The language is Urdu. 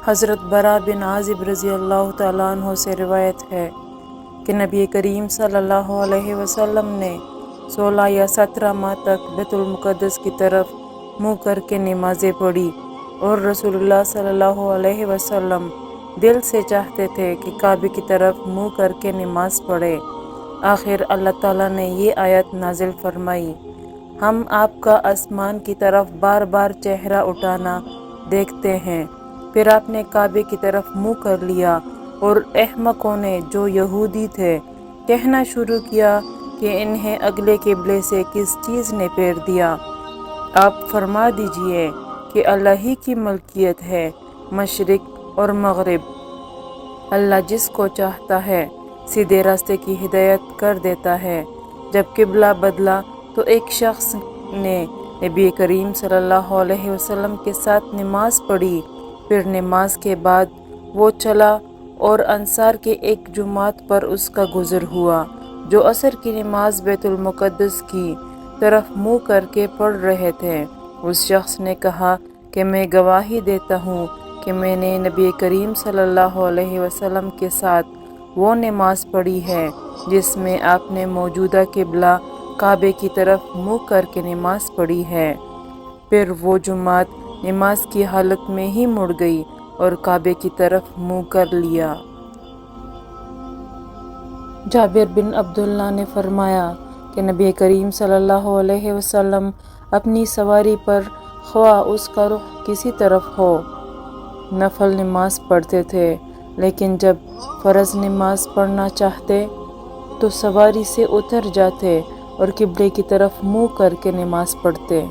حضرت برا بن عازب رضی اللہ تعالیٰ عنہ سے روایت ہے کہ نبی کریم صلی اللہ علیہ وسلم نے 16 یا 17 ماہ تک بیت المقدس کی طرف منہ کر کے نمازیں پڑھی، اور رسول اللہ صلی اللہ علیہ وسلم دل سے چاہتے تھے کہ کعبے کی طرف منہ کر کے نماز پڑھے۔ آخر اللہ تعالیٰ نے یہ آیت نازل فرمائی، ہم آپ کا آسمان کی طرف بار بار چہرہ اٹھانا دیکھتے ہیں۔ پھر آپ نے کعبے کی طرف منہ کر لیا، اور احمقوں نے جو یہودی تھے کہنا شروع کیا کہ انہیں اگلے قبلے سے کس چیز نے پھیر دیا۔ آپ فرما دیجئے کہ اللہ ہی کی ملکیت ہے مشرق اور مغرب۔ اللہ جس کو چاہتا ہے سیدھے راستے کی ہدایت کر دیتا ہے۔ جب قبلہ بدلا تو ایک شخص نے نبی کریم صلی اللہ علیہ وسلم کے ساتھ نماز پڑھی، پھر نماز کے بعد وہ چلا اور انصار کے ایک جماعت پر اس کا گزر ہوا جو عصر کی نماز بیت المقدس کی طرف منہ کر کے پڑھ رہے تھے۔ اس شخص نے کہا کہ میں گواہی دیتا ہوں کہ میں نے نبی کریم صلی اللہ علیہ وسلم کے ساتھ وہ نماز پڑھی ہے جس میں آپ نے موجودہ قبلہ کعبے کی طرف منہ کر کے نماز پڑھی ہے۔ پھر وہ جماعت نماز کی حالت میں ہی مڑ گئی اور کعبے کی طرف منہ کر لیا۔ جابر بن عبداللہ نے فرمایا کہ نبی کریم صلی اللہ علیہ وسلم اپنی سواری پر خواہ اس کا رخ کسی طرف ہو نفل نماز پڑھتے تھے، لیکن جب فرض نماز پڑھنا چاہتے تو سواری سے اتر جاتے اور قبلے کی طرف منہ کر کے نماز پڑھتے۔